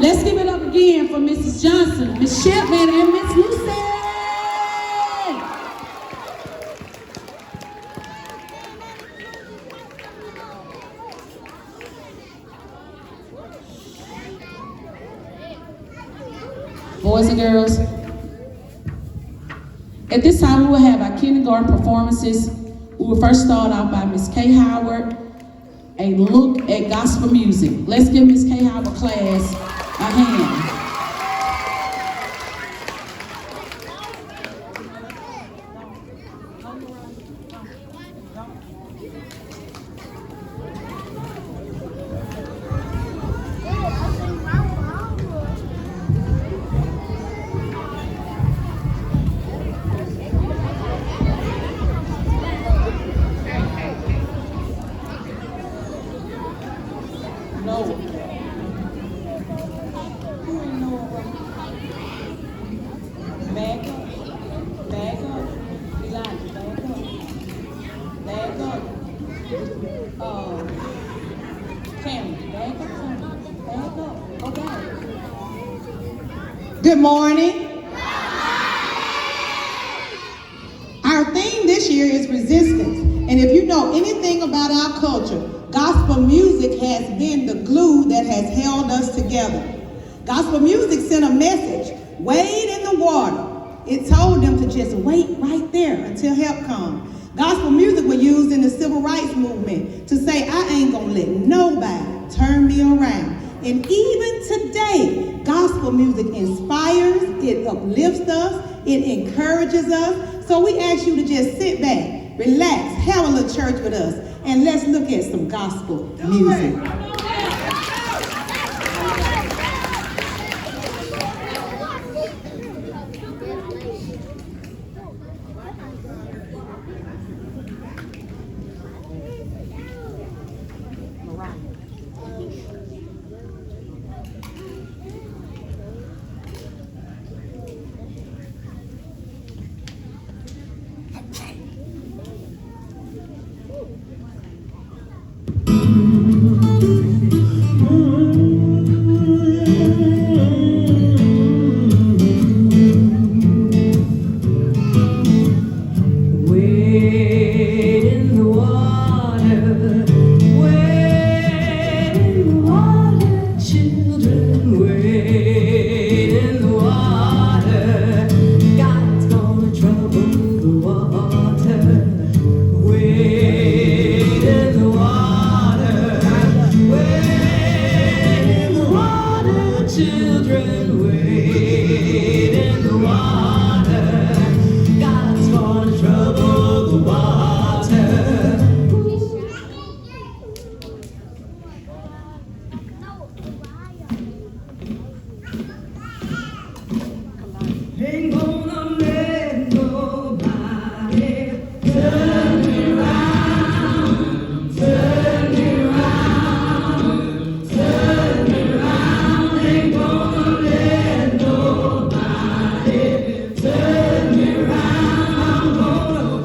Let's give it up again for Mrs. Johnson, Miss Shipman, and Miss Lucy. Boys and girls, at this time we will have our kindergarten performances. We will first start out by Miss K-3rd, a look at gospel music. Let's give Miss K-3rd class a hand. Good morning. Our theme this year is resistance. And if you know anything about our culture, gospel music has been the glue that has held us together. Gospel music sent a message, wade in the water. It told them to just wait right there until help comes. Gospel music was used in the civil rights movement to say, I ain't gonna let nobody turn me around. And even today, gospel music inspires, it uplifts us, it encourages us. So we ask you to just sit back, relax, have a little church with us, and let's look at some gospel music.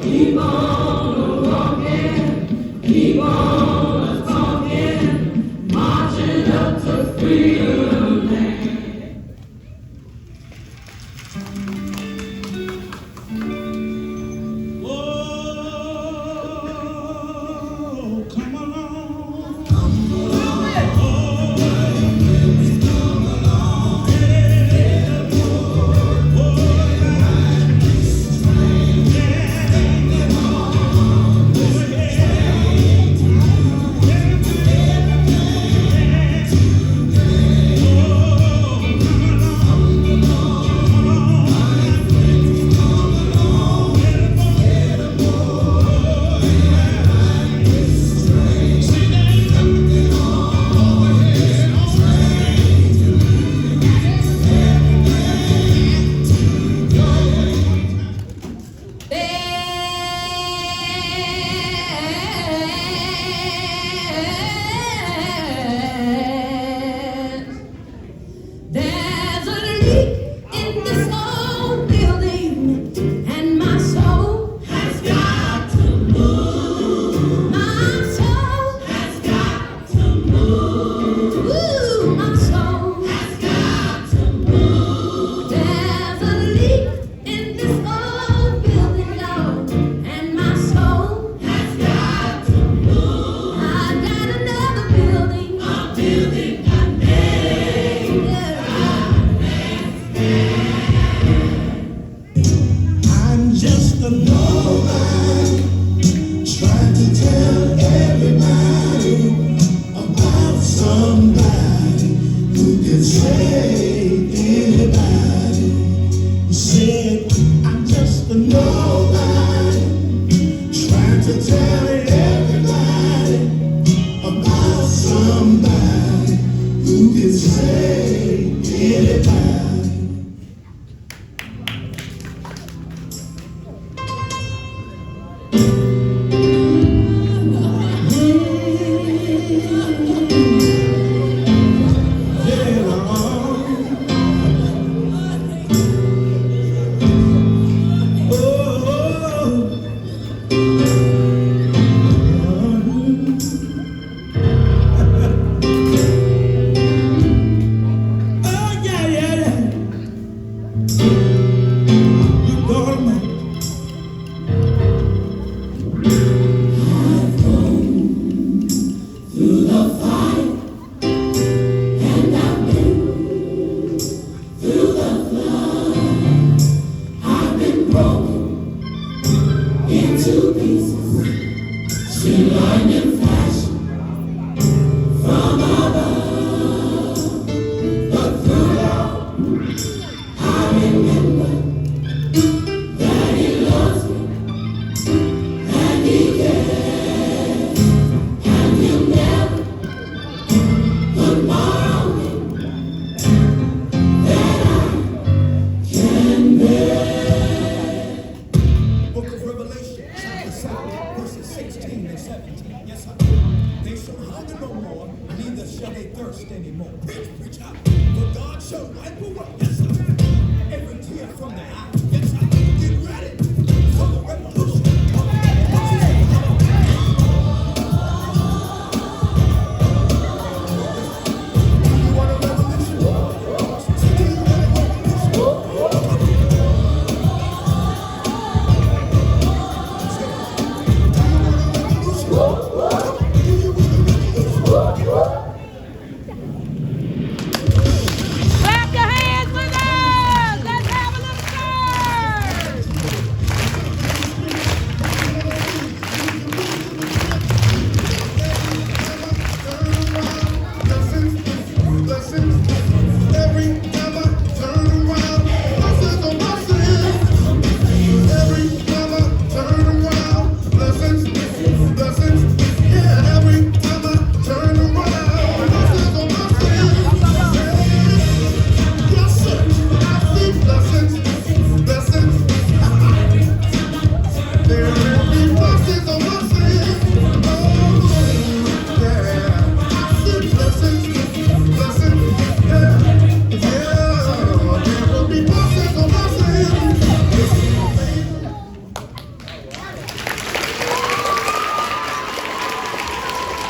Keep on.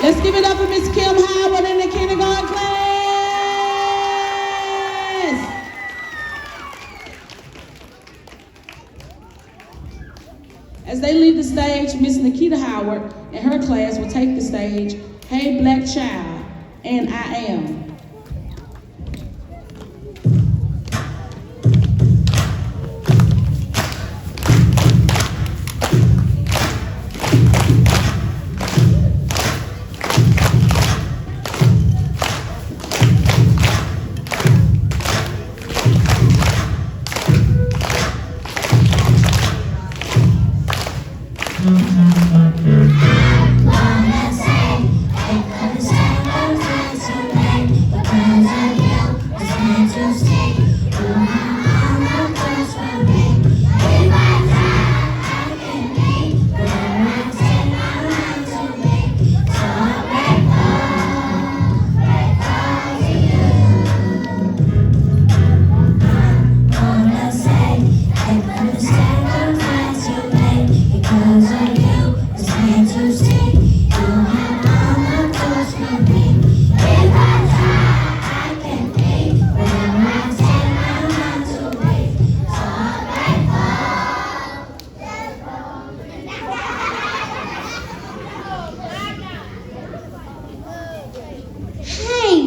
Let's give it up for Miss Kim Howard in the kindergarten class. As they leave the stage, Miss Nikita Howard and her class will take the stage. Hey Black Child, and I Am.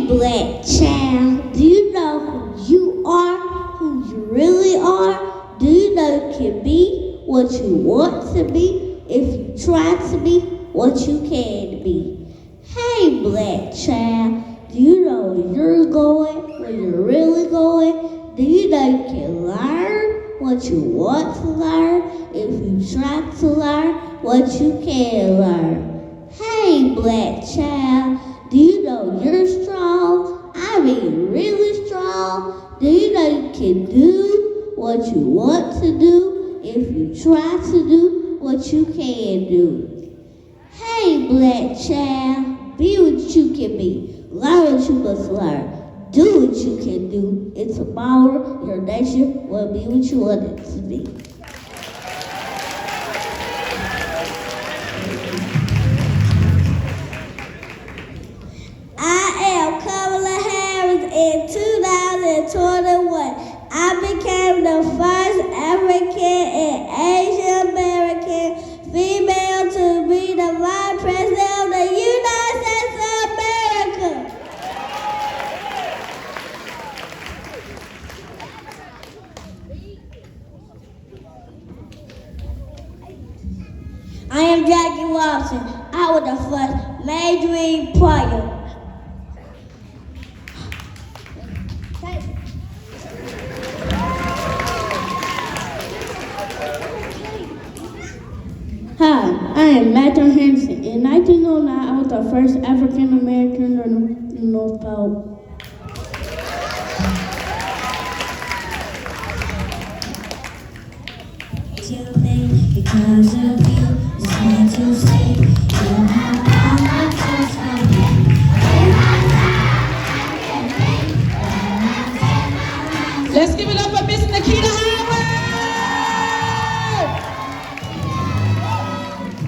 Black child, do you know who you are, who you really are? Do you know you can be what you want to be if you try to be what you can be? Hey, black child, do you know where you're going, where you're really going? Do you know you can learn what you want to learn if you try to learn what you can learn? Hey, black child, do you know you're strong? I mean really strong. Do you know you can do what you want to do if you try to do what you can do? Hey, black child, be what you can be. Learn what you must learn. Do what you can do. And tomorrow, your nation will be what you want it to be. I am Kamala Harris in 2021. I became the first African and Asian American female to be the Vice President of the United States of America. I am Jackie Watson. I was the first majoring player. Hi, I am Matthew Henderson. In 1909, I was the first African American to the North Pole. Because of you, it's hard to say you have all my thoughts on me. Let's give it up for Miss Nikita Howard.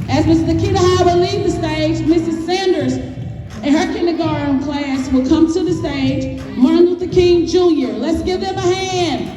As Miss Nikita Howard leaves the stage, Mrs. Sanders and her kindergarten class will come to the stage. Martin Luther King Jr. Let's give them a hand.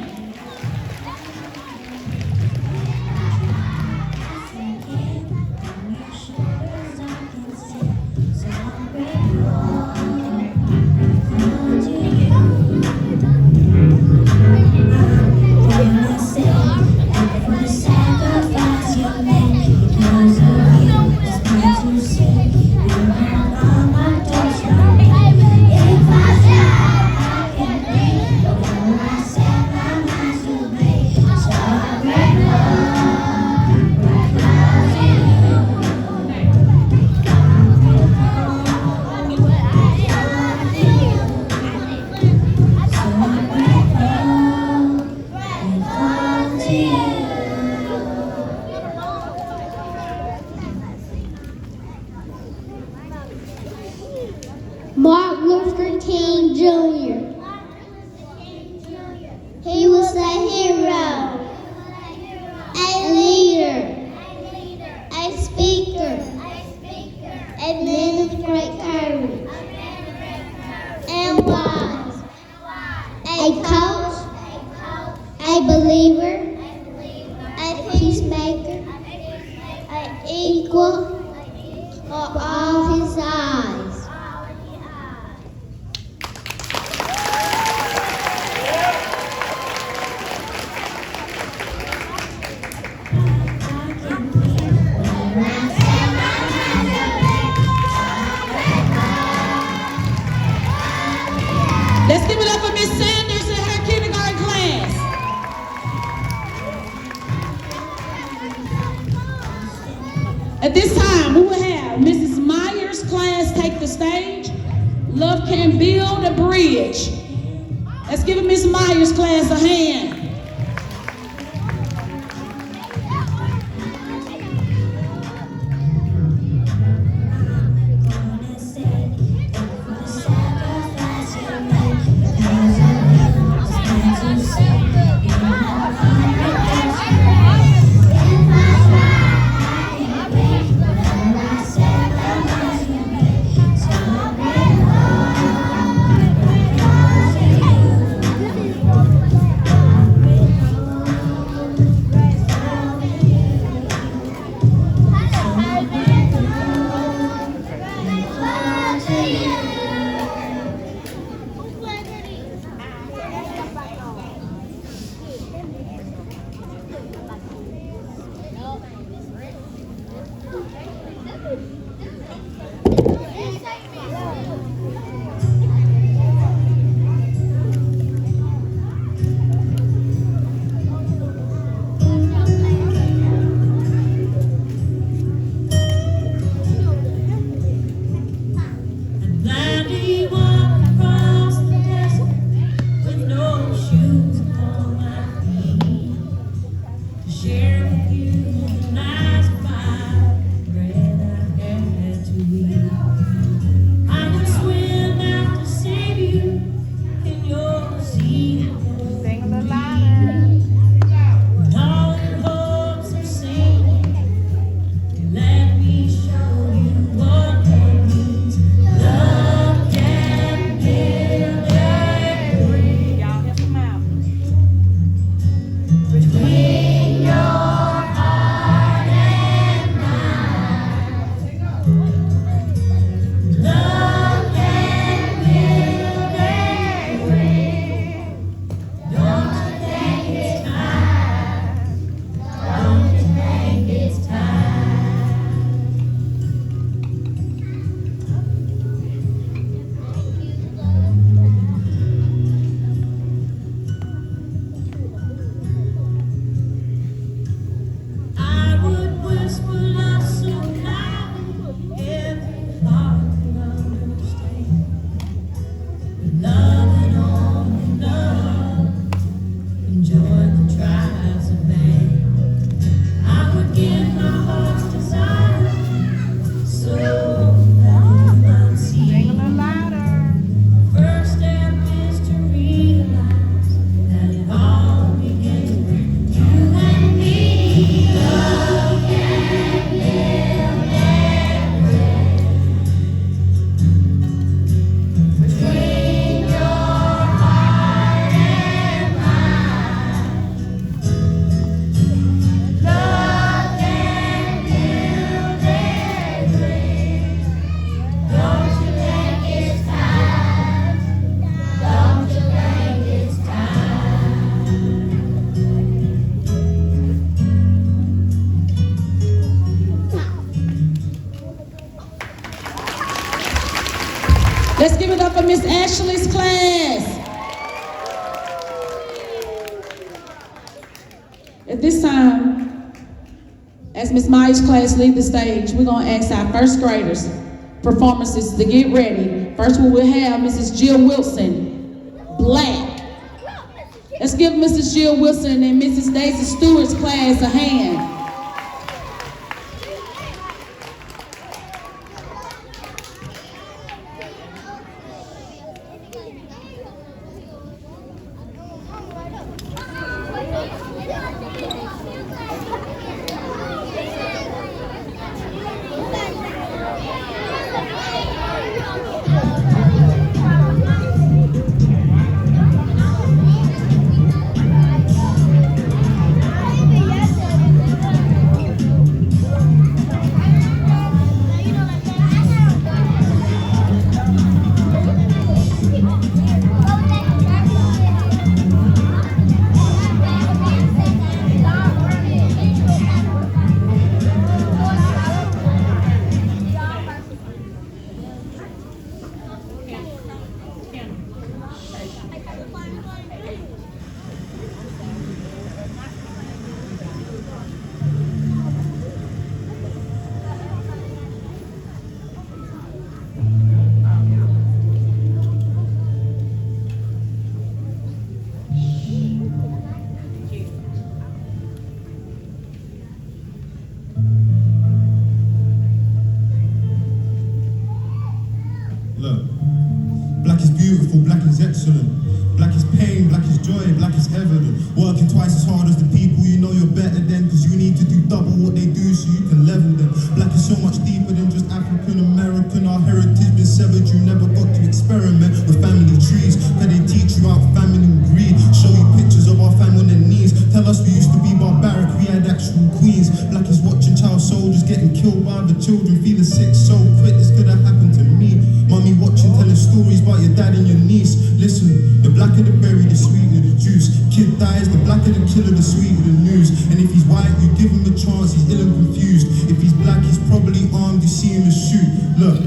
Martin Luther King Jr. He was a hero, a leader, a speaker, a man of great courage, and wise, a coach, a believer, a peacemaker, an equal for all his eyes. Let's give it up for Miss Sanders and her kindergarten class. At this time, we will have Mrs. Myers' class take the stage. Love can build a bridge. Let's give Miss Myers' class a hand. Miss Ashley's class. At this time, as Miss Myers' class leave the stage, we're gonna ask our first graders performances to get ready. First we will have Mrs. Jill Wilson, Black. Let's give Mrs. Jill Wilson and Mrs. Daisy Stewart's class a hand. Black is beautiful, black is excellent. Black is pain, black is joy, black is evident. Working twice as hard as the people you know you're better than, cause you need to do double what they do so you can level them. Black is so much deeper than just African American. Our heritage been severed, you never got to experiment with family trees. Cause they teach you about famine and greed. Show you pictures of our family on their knees. Tell us we used to be barbaric, we had actual queens. Black is watching child soldiers getting killed by the children, feeling sick so quick, this could have happened to me. Mommy watching, telling stories about your dad and your niece. Listen, the blacker the berry, the sweeter the juice. Kid dies, the blacker the killer, the sweeter the news. And if he's white, you give him a chance, he's ill and confused. If he's black, he's probably armed, you see him and shoot. Look,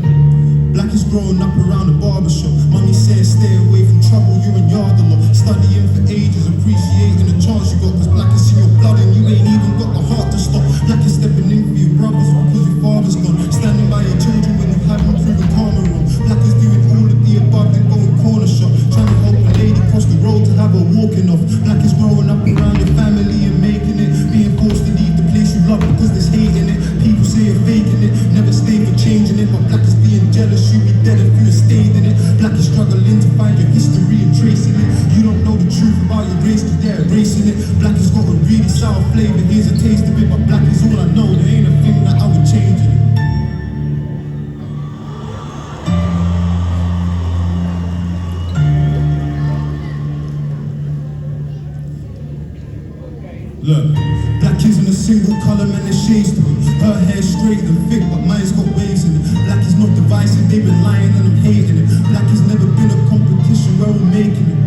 black is growing up around the barbershop. Mommy says stay away from trouble, you're in yard a lot. Studying for ages, appreciating the chance you got. Cause black is in your blood and you ain't even got the heart to stop. Black is stepping in for your brothers because your father's gone. Standing by your children when you haven't proven karma wrong. Black is doing all of the above and going corner shop. Trying to help a lady cross the road to have her walking off. Black is growing up around your family and making it. Being forced to leave the place you love because there's hate in it. People say you're faking it, never stay for changing it. But black is being jealous, you'd be dead if you had stayed in it. Black is struggling to find your history and tracing it. You don't know the truth about your race cause they're erasing it. Black has got a really sour flavor, here's a taste of it. But black is all I know, there ain't a thing that I would change in it. Look, black isn't a single colour, man, there's shades to it. Her hair's straight and thick, but mine's got waves in it. Black is not divisive, they've been lying and I'm hating it. Black has never been a competition where we're making it.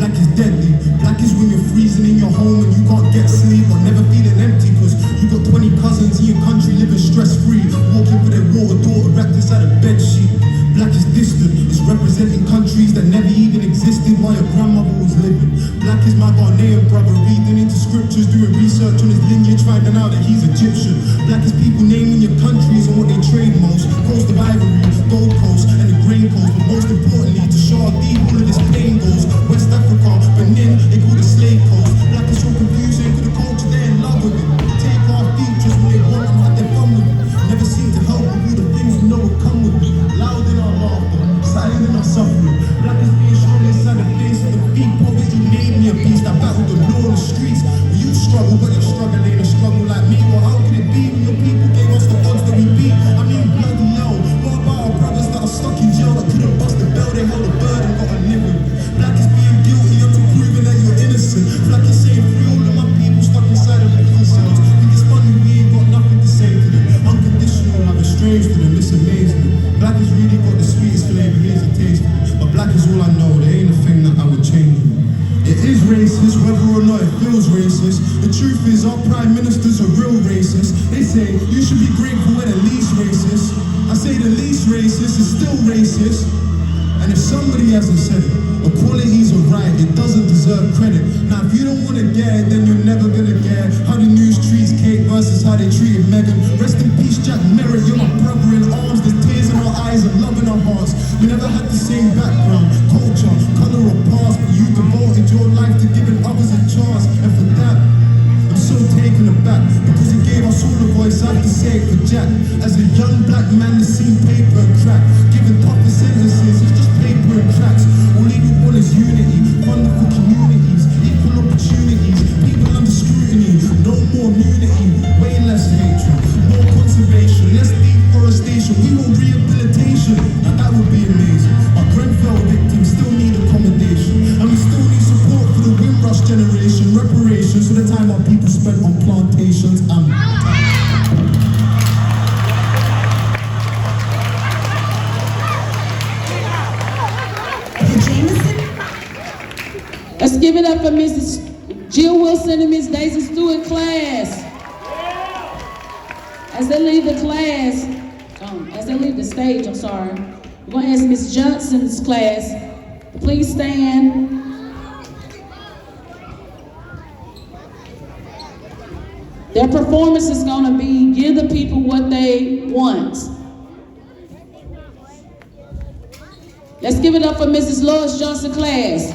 Black is deadly. Black is when you're freezing in your home and you can't get sleep, but never feeling empty cause you got 20 cousins in your country living stress-free, walking with their water daughter wrapped inside a bed sheet. Black is distant, it's representing countries that never even existed while your grandmother was living. Black is my Ghanaian brother, reading into scriptures, doing research on his lineage, finding out that he's Egyptian. Black is people naming your countries and what they trade most. Coast of Ivory, Gold Coast, and the Grain Coast. But most importantly, to show how deep all of this pain goes. West Africa, Benin, they call it Slave Coast. Black is so confusing, cause the culture they're in love with it. Take off features when they want and have their fun with it. Never seem to help with all the things we know will come with it. Loud in our laughter, silent in our suffering. Black is being shown inside the face of the feet. Poverty made me a beast, I battled the law on the streets. When you struggle, but your struggle ain't a struggle like me. Well, how can it be when your people gave us the odds that we beat? I mean, bloody hell, what about our brothers that are stuck in jail that couldn't bust the bell, they held a bird and got a living? Black is being guilty up to proving that you're innocent. Black is saying free all of my people stuck inside of prison cells. Think it's funny we ain't got nothing to say to them. Unconditional love is strange to them, it's amazing. Black has really got the sweetest flavor, here's a taste of it. But black is all I know, there ain't a thing that I would change. It is racist, whether or not it feels racist. The truth is credit. Now if you don't wanna get it, then you're never gonna get it. How the news treats Kate versus how they treated Megan. Rest in peace, Jack Merritt, you're my brother in arms. There's tears in our eyes and love in our hearts. We never had the same background, culture, color or past, but you devoted your life to giving others a chance. And for that, I'm so taken aback, because he gave us all a voice. I have to say it for Jack. As a young black man, the seen paper and crack, giving tougher sentences, it's just paper and tracks. All he would want is unity, funding for communities, equal opportunities, people under scrutiny. No more immunity, way less hatred, more conservation, less deforestation. We want rehabilitation, now that would be amazing. Our Grenfell victims still need accommodation, and we still need support for the Windrush generation, reparations for the time our people spent on plantations. Let's give it up for Mrs. Jill Wilson and Miss Daisy Stewart class. As they leave the class, as they leave the stage, I'm sorry, we're going to ask Miss Johnson's class to please stand. Their performance is going to be give the people what they want. Let's give it up for Mrs. Lois Johnson class.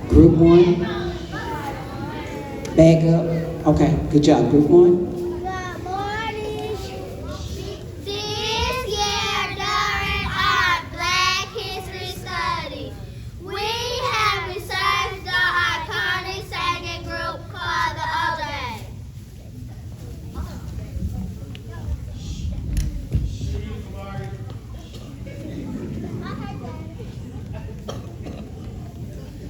Group one, back up. Okay, good job, group one. Good morning. This year during our Black History Study, we have researched the iconic singing group called the OJ.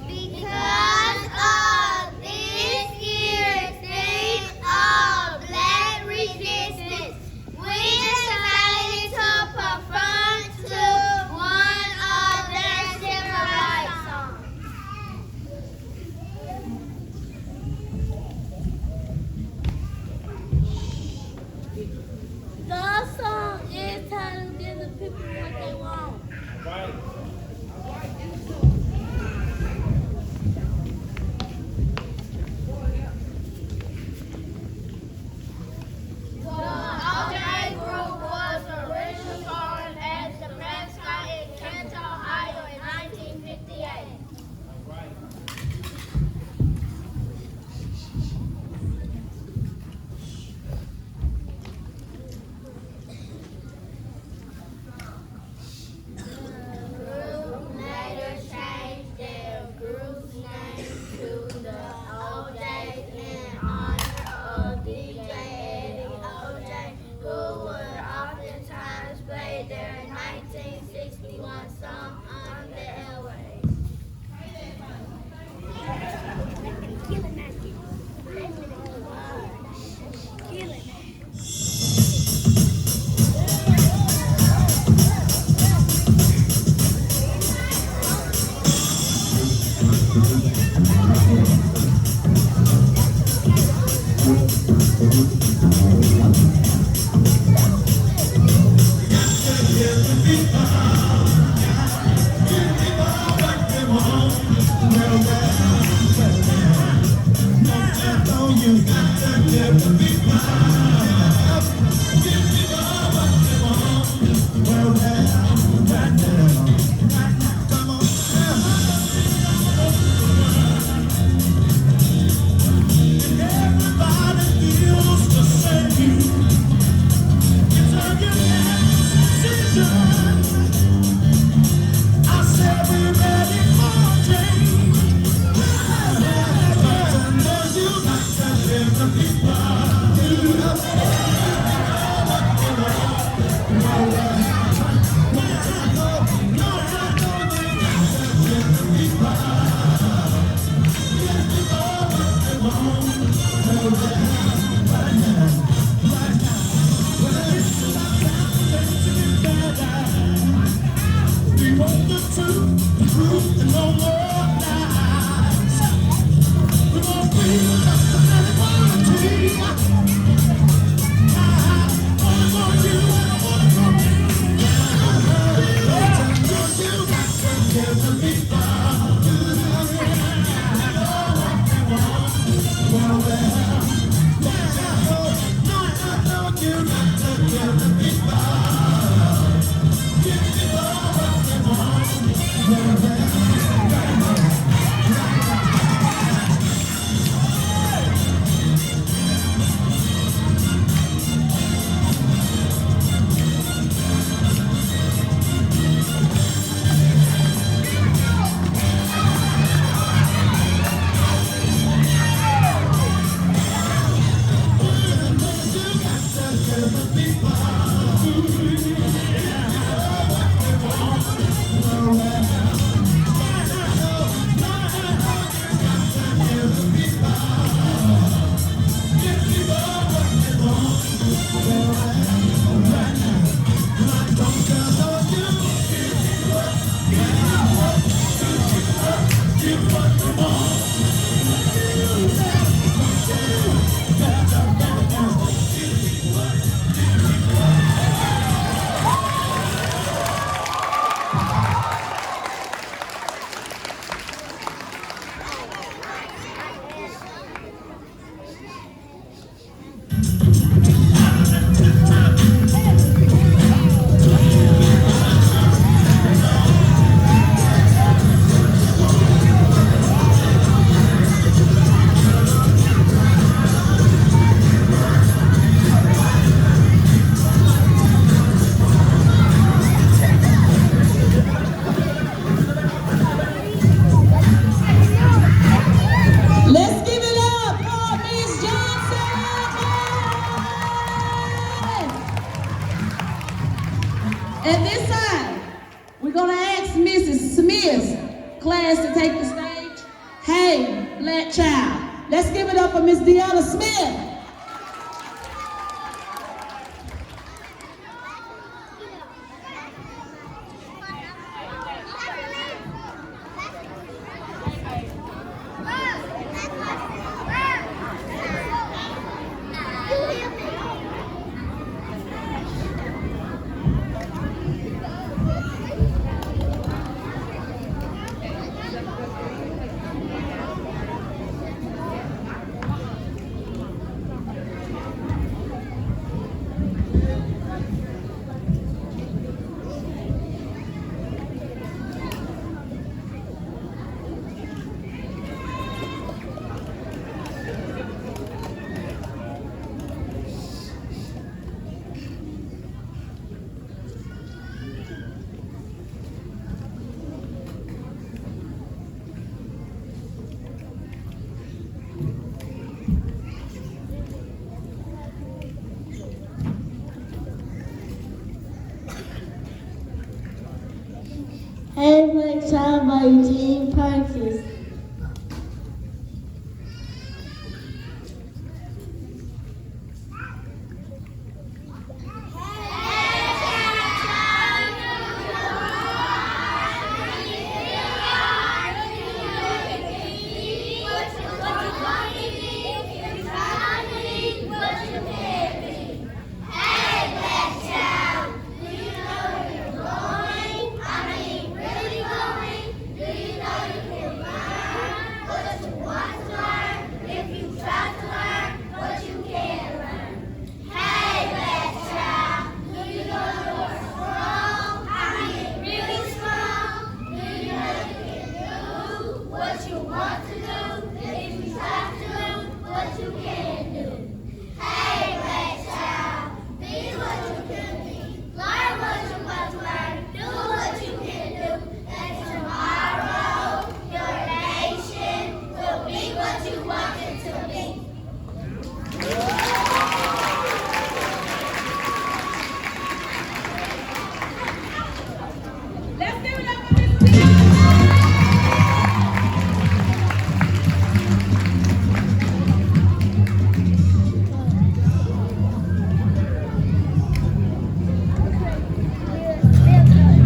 Because of this year's theme of Black resistance, we decided to perform to one of their civil rights songs. The song is titled "Give the People What They Want." The OJ group was originally formed as the mascot in Canton, Ohio in 1958. The group later changed their group's name to the OJs in honor of DJ Eddie OJ, who would oftentimes play their 1961 song on the airwaves. At this time, we're going to ask Mrs. Smith's class to take the stage. Hey, black child. Let's give it up for Miss Deanna Smith. Hey, Black Child by Eugene Parkes.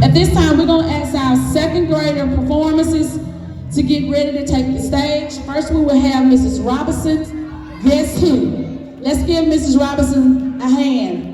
At this time, we're going to ask our second grader performances to get ready to take the stage. First, we will have Mrs. Robinson's Guess Who? Let's give Mrs. Robinson a hand.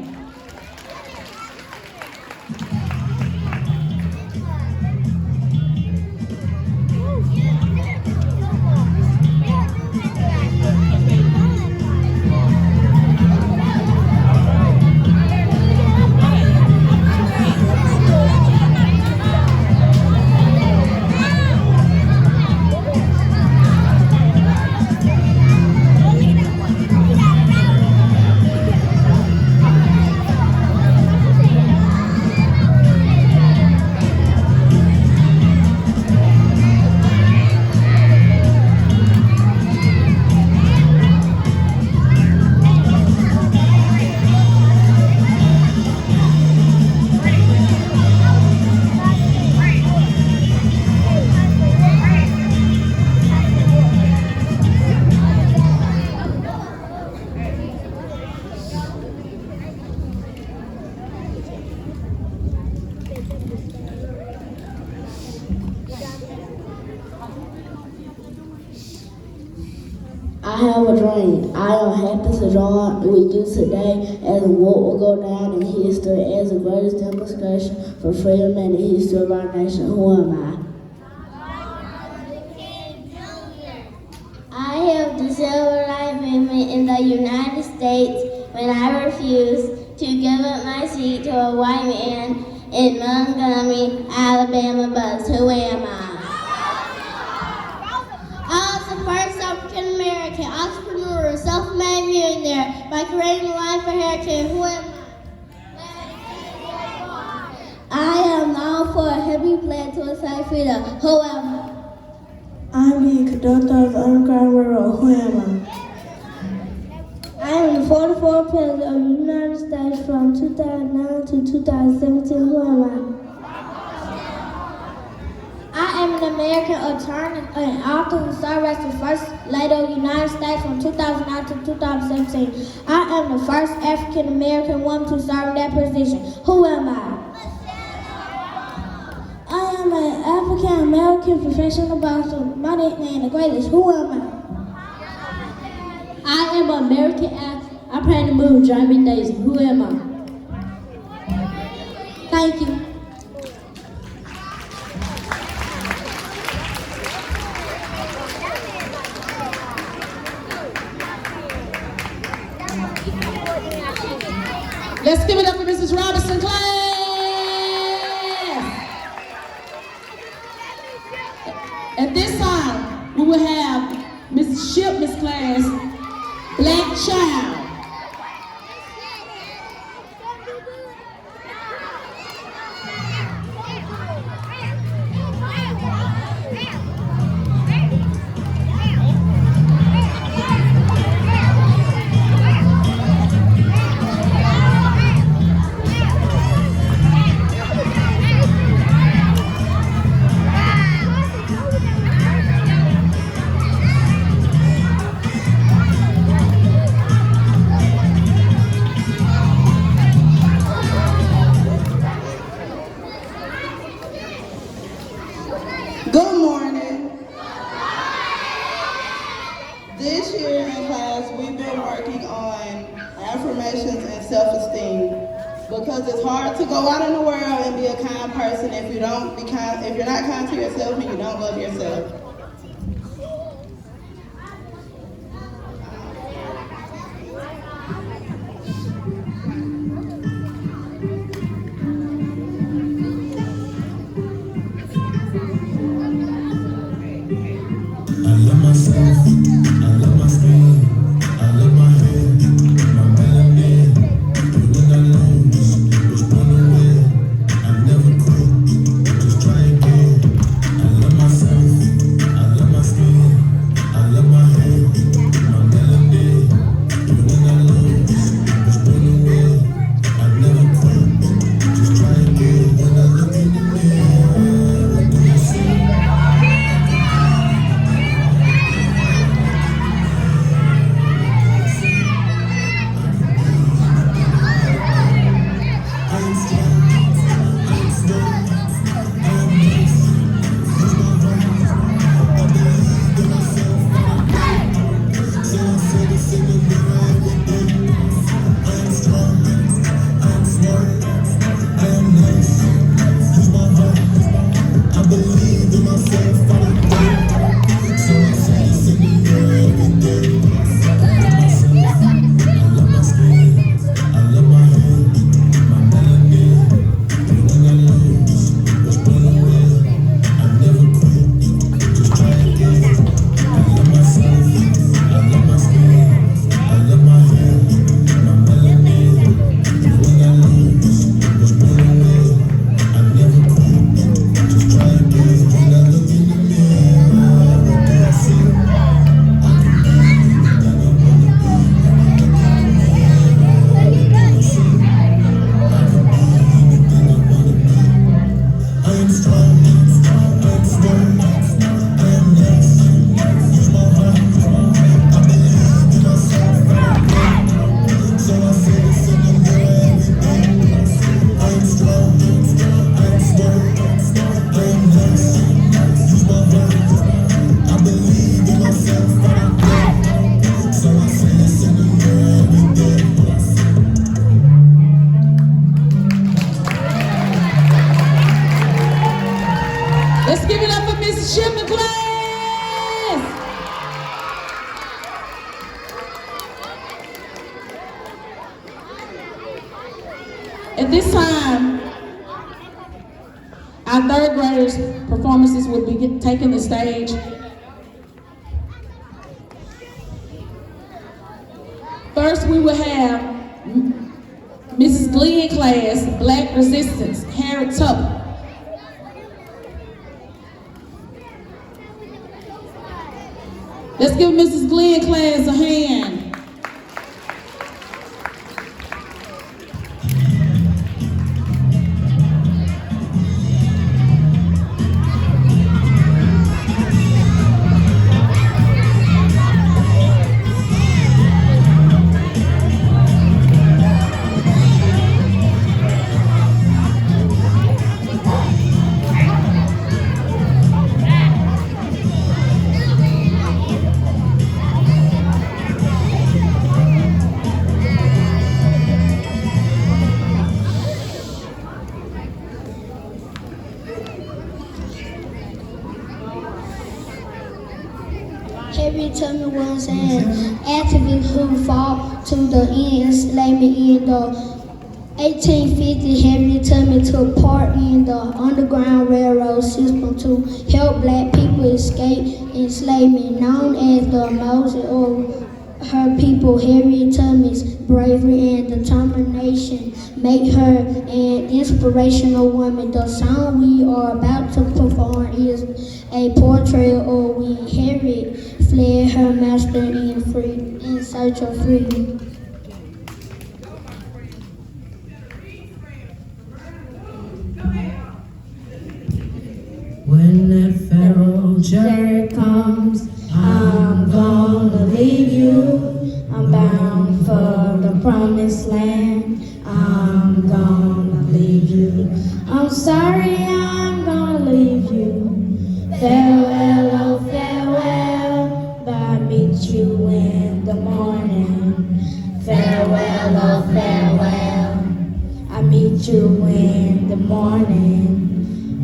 I have a dream. I am happy to join with you today as what will go down in history as the greatest demonstration for freedom and the history of our nation. Who am I? I have the civil rights movement in the United States when I refused to give up my seat to a white man in Montgomery, Alabama bus. Who am I? I was the first African American entrepreneur and self-made millionaire by creating a life for heritage. Who am I? I am now for a heavy plan to assign freedom. Who am I? I'm the conductor of the Underground Railroad. Who am I? I am the the 44th President of the United States from 2009 to 2017. Who am I? I am an American attorney and author who served as the First Lady of the United States from 2009 to 2017. I am the first African American woman to serve in that position. Who am I? I am an African American professional boxer. My nickname the greatest. Who am I? I am an American actor. I play the movie Driving Daisy. Who am I? Thank you. Let's give it up for Mrs. Robinson class. At this time, we will have Mrs. Shipman's class, Black Child. Good morning. This year in class, we've been working on affirmations and self-esteem because it's hard to go out in the world and be a kind person if you don't be kind, if you're not kind to yourself and you don't love yourself. I love myself, I love my skin, I love my hair, my melanin. But when I lose, was born to win. I never quit, just try again. I love myself, I love my skin, I love my hair, my melanin. But when I lose, was born to win. I never quit, just try again. When I look in the mirror, what do I see? Let's give it up for Mrs. Shipman class. At this time, our third graders' performances will be taking the stage. First, we will have Mrs. Glenn class, Black Resistance, Harriet Tubman. Let's give Mrs. Glenn class a hand. Harriet Tubman was an activist who fought to the end enslavement in the 1850. Harriet Tubman took part in the Underground Railroad system to help black people escape enslavement. Known as the Moses of her people, Harriet Tubman's bravery and determination make her an inspirational woman. The song we are about to perform is a portrait of when Harriet fled her master in search of freedom. When that Pharaoh chariot comes, I'm gonna leave you. I'm bound for the promised land. I'm gonna leave you. I'm sorry, I'm gonna leave you. Farewell, oh farewell, but I meet you in the morning. Farewell, oh farewell, I meet you in the morning.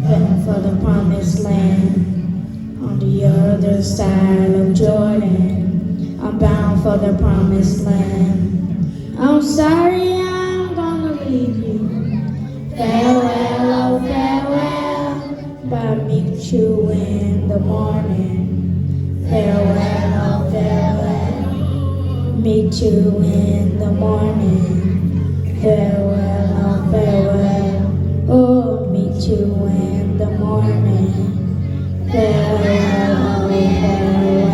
Heading for the promised land on the other side of Jordan. I'm bound for the promised land. I'm sorry, I'm gonna leave you. Farewell, oh farewell, but I meet you in the morning. Farewell, oh farewell, meet you in the morning. Farewell, oh farewell, oh meet you in the morning. Farewell, oh farewell.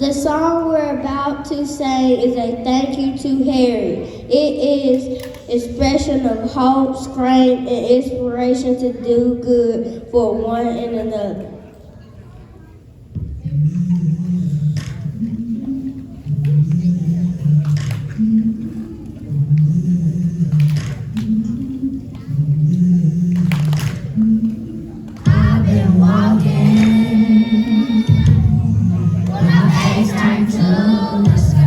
The song we're about to sing is a thank you to Harry. It is expression of hope, strength, and inspiration to do good for one and another. I've been walking with my face turned to the sky.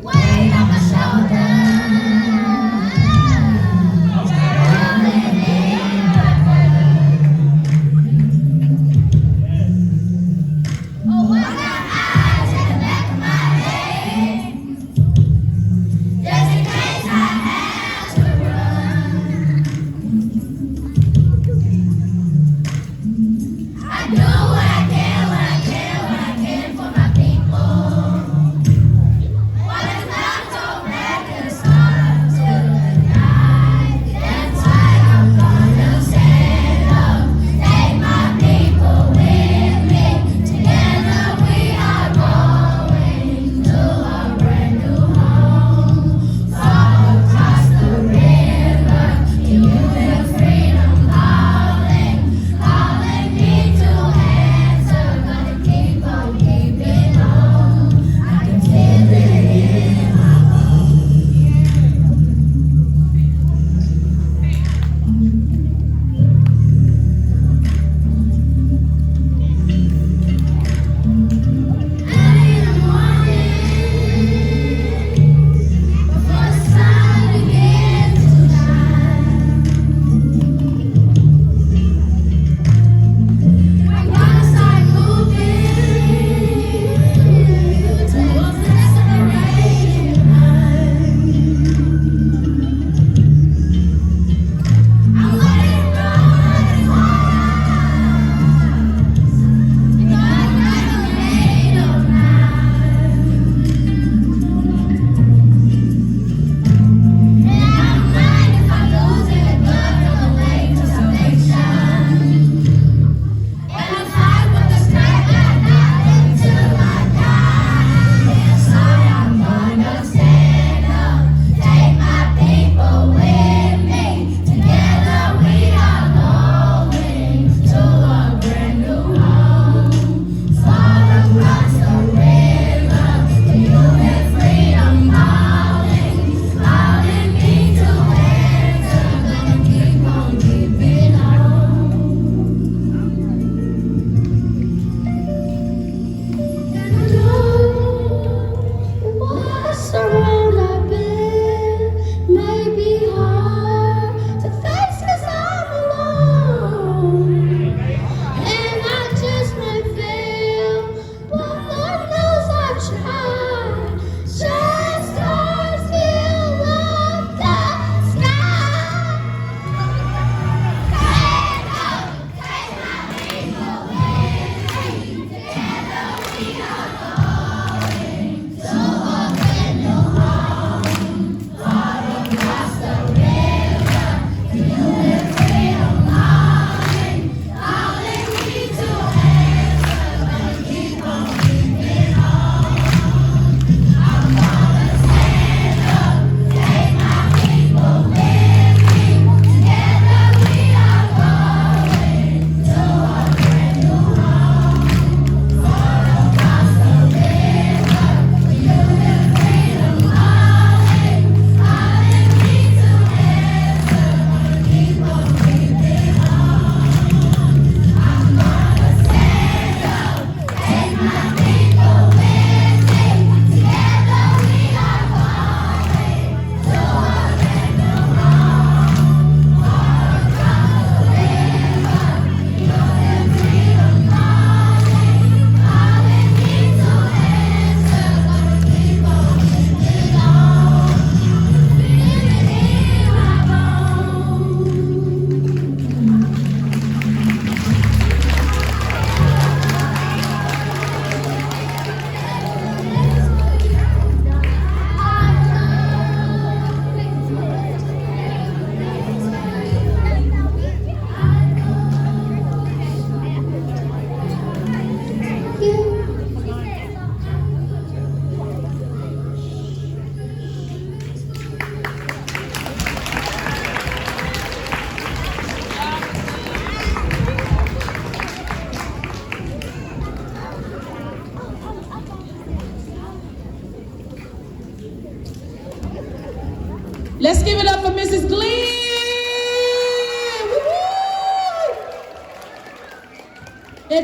Weight on my shoulders, rolling in the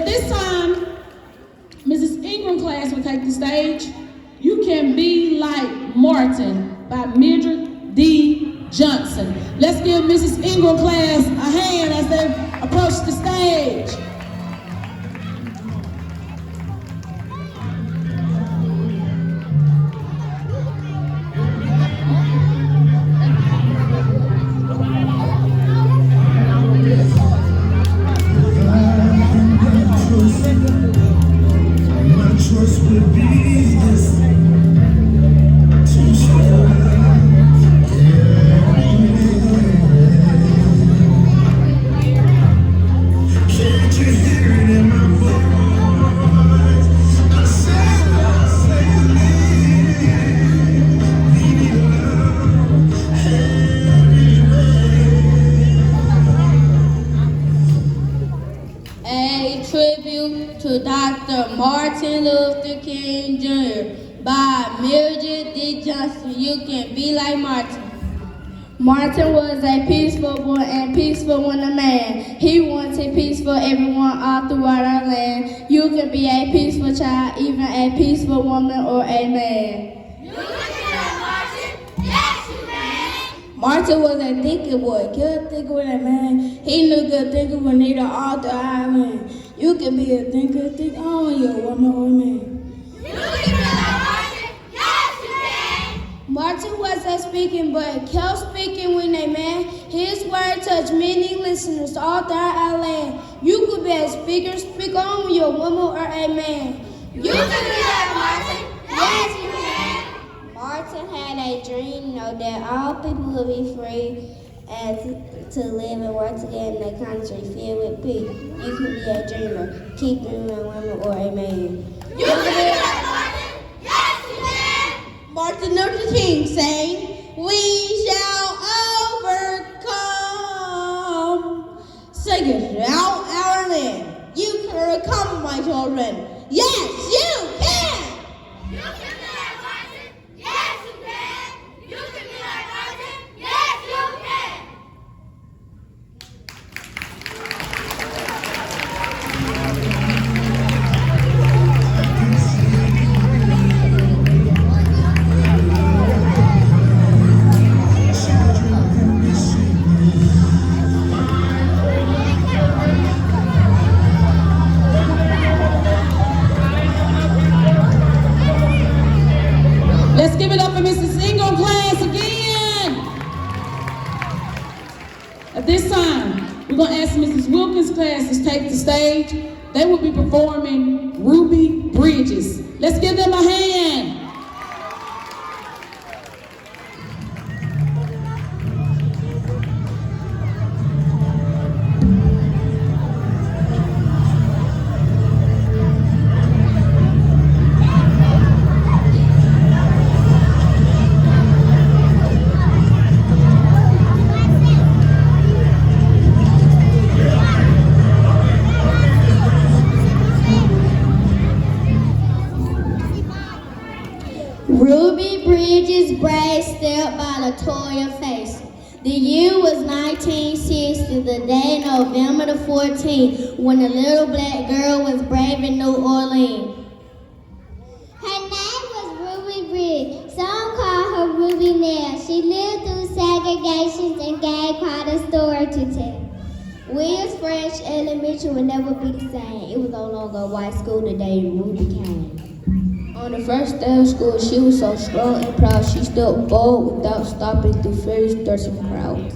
At this time, Mrs. Ingram class will take the stage. You Can Be Like Martin by Mildred D. Johnson. Let's give Mrs. Ingram class a hand as they approach the stage. A tribute to Dr. Martin Luther King Jr. by Mildred D. Johnson. You can be like Martin. Martin was a peaceful boy and peaceful when a man. He wanted peace for everyone all throughout our land. You can be a peaceful child, even a peaceful woman or a man. You can be like Martin. Yes, you can. Martin was a thinking boy, good thinker with a man. He knew good thinking was needed all throughout our land. You can be a thinker, think on your woman or a man. You can be like Martin. Yes, you can. Martin was a speaking boy, kept speaking when a man. His word touched many listeners all throughout our land. You could be a speaker, speak on with your woman or a man. You can be like Martin. Yes, you can. Martin had a dream, that all people would be free and to live and work together in a country filled with peace. You can be a dreamer, keep dreaming a woman or a man. You can be like Martin. Yes, you can. Martin Luther King saying, "We shall overcome." Sing it out our land. You can overcome, my children. Yes, you can. You can be like Martin. Yes, you can. You can be like Martin. Yes, you can. Let's give it up for Mrs. Ingram class again. At this time, we're going to ask Mrs. Wilkins class to take the stage. They will be performing Ruby Bridges. Let's give them a hand. Ruby Bridges brave step by Latoya Face. The year was 1960, the day November the 14th, when a little black girl was brave in New Orleans. Her name was Ruby Bridges. Some call her Ruby now. She lived through segregations and gave quite a story to tell. Williams French Elementary would never be the same. It was no longer a white school the day Ruby came. On the first day of school, she was so strong and proud, she stood bold without stopping through fierce, thirsty crowds.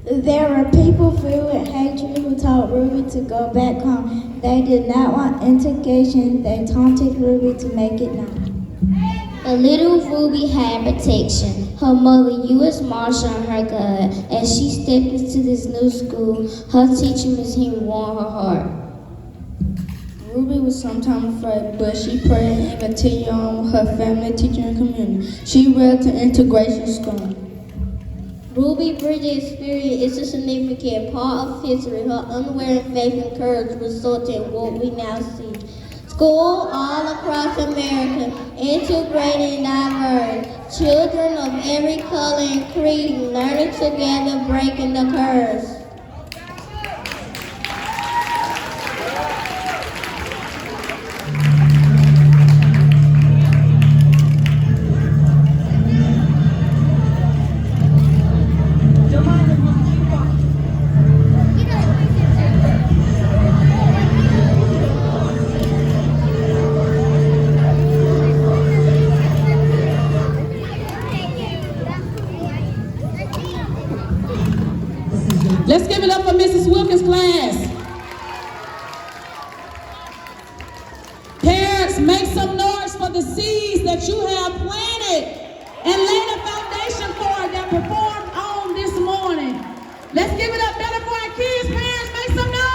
There were people filled with hatred who told Ruby to go back home. They did not want integration. They taunted Ruby to make it known. The little Ruby had protection. Her mother, U.S. Marshal, and her God. As she stepped into this new school, her teacher, Miss Henry, warmed her heart. Ruby was sometimes afraid, but she prayed and continued on with her family, teacher, and community. She read to integration school. Ruby Bridges' spirit is a significant part of history. Her unwavering faith and courage resulted in what we now see. School all across America, integrated and diverse. Children of every color and creed learning together, breaking the curse. Let's give it up for Mrs. Wilkins' class. Parents, make some noise for the seeds that you have planted and laid a foundation for that performed on this morning. Let's give it up better for our kids. Parents, make some noise.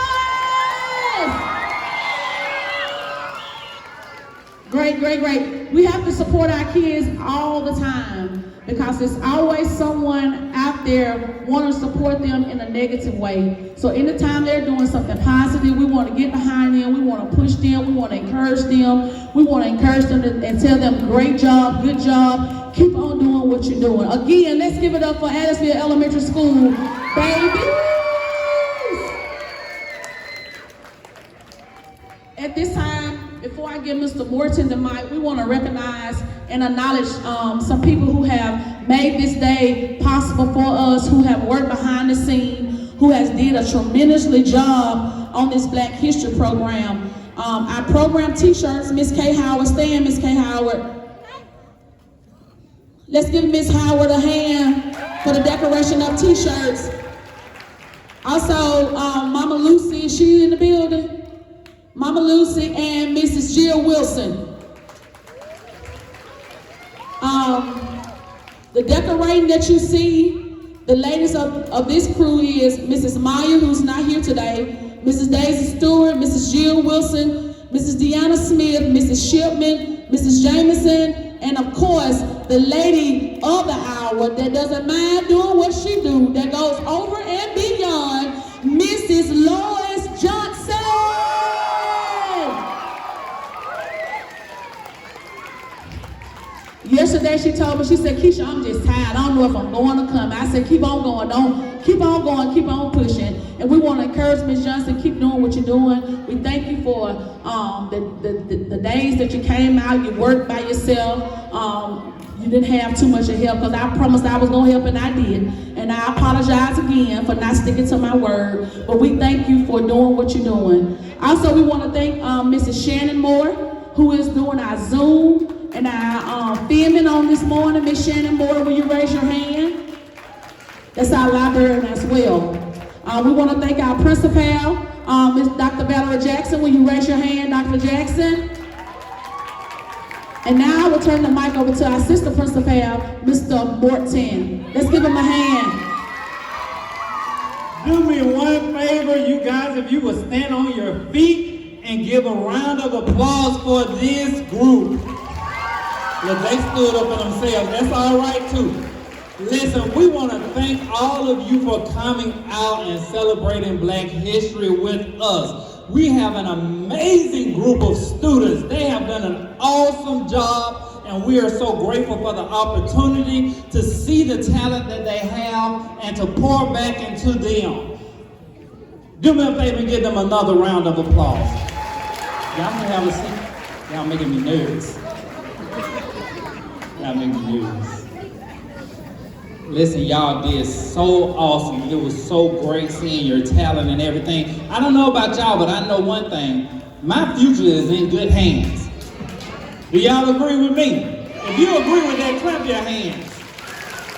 Great, great, great. We have to support our kids all the time because there's always someone out there wanting to support them in a negative way. So anytime they're doing something positive, we want to get behind them, we want to push them, we want to encourage them, we want to encourage them and tell them, great job, good job, keep on doing what you're doing. Again, let's give it up for Adamsville Elementary School, babies. At this time, before I give Mr. Morton the mic, we want to recognize and acknowledge some people who have made this day possible for us, who have worked behind the scene, who has did a tremendously job on this Black History program. Our program t-shirts, Miss K. Howard, stand Miss K. Howard. Let's give Miss Howard a hand for the decoration of t-shirts. Also, Mama Lucy, is she in the building? Mama Lucy and Mrs. Jill Wilson. The decorating that you see, the ladies of this crew is Mrs. Meyer, who's not here today, Mrs. Daisy Stewart, Mrs. Jill Wilson, Mrs. Deanna Smith, Mrs. Shipman, Mrs. Jameson, and of course, the lady of the hour that doesn't mind doing what she do, that goes over and beyond, Mrs. Lois Johnson. Yesterday she told me, she said, Keisha, I'm just tired. I don't know if I'm going to come. I said, keep on going. Keep on going, keep on pushing. And we want to encourage Ms. Johnson, keep doing what you're doing. We thank you for the days that you came out, you worked by yourself. You didn't have too much of help because I promised I was going to help and I did. And I apologize again for not sticking to my word. But we thank you for doing what you're doing. Also, we want to thank Mrs. Shannon Moore, who is doing our Zoom and our filming on this morning. Miss Shannon Moore, will you raise your hand? That's our librarian as well. We want to thank our principal, Ms. Dr. Valerie Jackson. Will you raise your hand, Dr. Jackson? And now I will turn the mic over to our assistant principal, Mr. Morton. Let's give him a hand. Do me one favor, you guys, if you would stand on your feet and give a round of applause for this group. Look, they stood up for themselves. That's all right, too. Listen, we want to thank all of you for coming out and celebrating Black History with us. We have an amazing group of students. They have done an awesome job, and we are so grateful for the opportunity to see the talent that they have and to pour back into them. Do me a favor and give them another round of applause. Y'all can have a seat. Y'all making me nervous. Y'all make me nervous. Listen, y'all did so awesome. It was so great seeing your talent and everything. I don't know about y'all, but I know one thing. My future is in good hands. Do y'all agree with me? If you agree with that, clap your hands.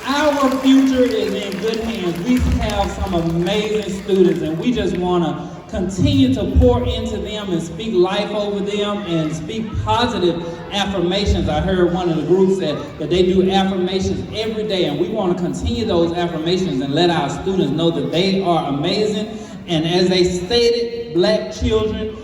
Our future is in good hands. We have some amazing students, and we just want to continue to pour into them and speak life over them and speak positive affirmations. I heard one of the groups said that they do affirmations every day, and we want to continue those affirmations and let our students know that they are amazing. And as they stated, Black children,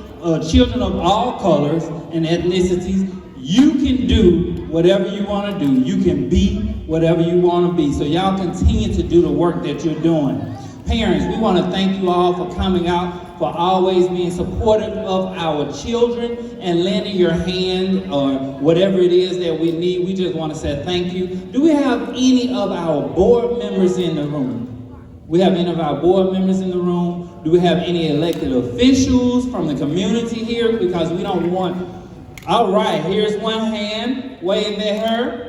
children of all colors and ethnicities, you can do whatever you want to do. You can be whatever you want to be. So y'all continue to do the work that you're doing. Parents, we want to thank you all for coming out, for always being supportive of our children and lending your hand or whatever it is that we need. We just want to say thank you. Do we have any of our board members in the room? We have any of our board members in the room? Do we have any elected officials from the community here? Because we don't want... All right, here's one hand waving at her.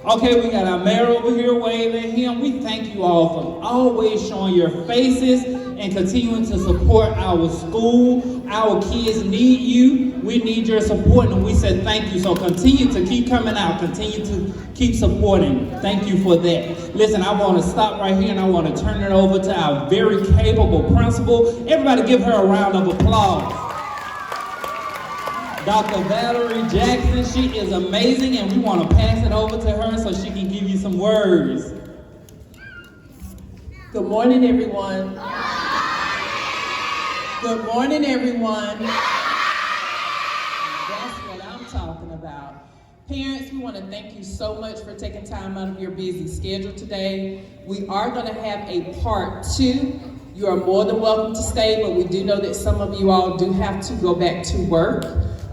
Okay, we got our mayor over here waving at him. We thank you all for always showing your faces and continuing to support our school, our kids need you. We need your support, and we said thank you. So continue to keep coming out. Continue to keep supporting. Thank you for that. Listen, I want to stop right here, and I want to turn it over to our very capable principal. Everybody give her a round of applause. Dr. Valerie Jackson, she is amazing, and we want to pass it over to her so she can give you some words. Good morning, everyone. Good morning, everyone. That's what I'm talking about. Parents, we want to thank you so much for taking time out of your busy schedule today. We are going to have a part 2. You are more than welcome to stay, but we do know that some of you all do have to go back to work.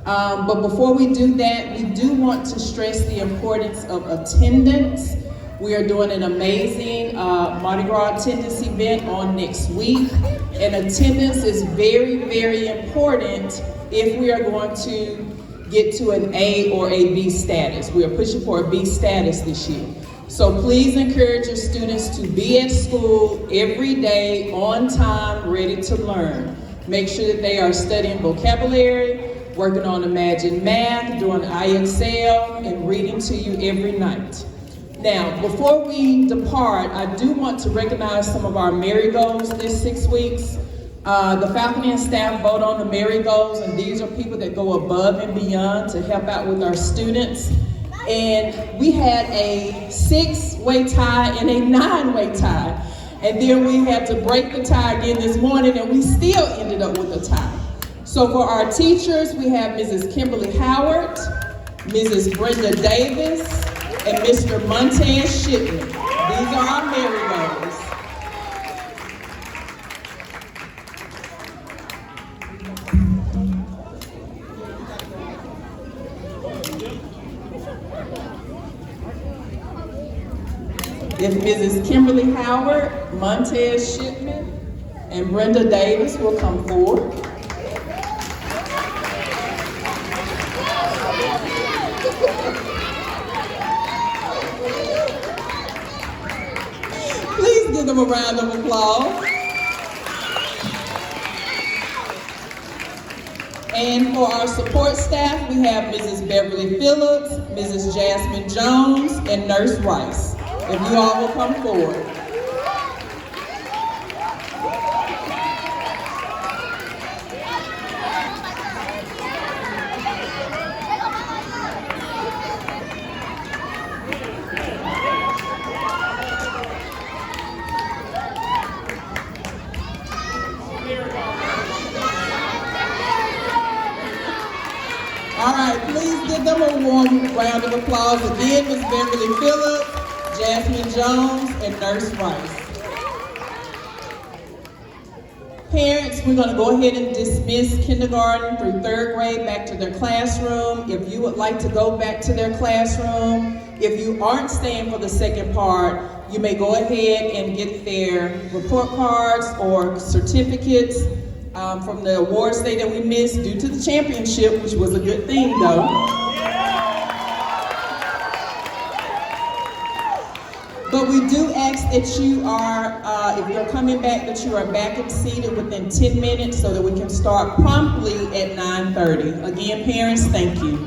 But before we do that, we do want to stress the importance of attendance. We are doing an amazing Mardi Gras attendance event on next week. And attendance is very, very important if we are going to get to an A or a B status. We are pushing for a B status this year. So please encourage your students to be at school every day, on time, ready to learn. Make sure that they are studying vocabulary, working on Imagine Math, doing IXL, and reading to you every night. Now, before we depart, I do want to recognize some of our marigolds this 6 weeks. The faculty and staff vote on the marigolds, and these are people that go above and beyond to help out with our students. And we had a 6-way tie and a 9-way tie. And then we had to break the tie again this morning, and we still ended up with a tie. So for our teachers, we have Mrs. Kimberly Howard, Mrs. Brenda Davis, and Mr. Montez Shipman. These are our marigolds. If Mrs. Kimberly Howard, Montez Shipman, and Brenda Davis will come forward. Please give them a round of applause. And for our support staff, we have Mrs. Beverly Phillips, Mrs. Jasmine Jones, and Nurse Rice. If you all will come forward. All right, please give them a warm round of applause. Again, Ms. Beverly Phillips, Jasmine Jones, and Nurse Rice. Parents, we're going to go ahead and dismiss kindergarten through 3rd grade back to their classroom. If you would like to go back to their classroom, if you aren't staying for the second part, you may go ahead and get their report cards or certificates from the awards day that we missed due to the championship, which was a good thing though. But we do ask that you are, if you're coming back, that you are back and seated within 10 minutes so that we can start promptly at 9:30. Again, parents, thank you.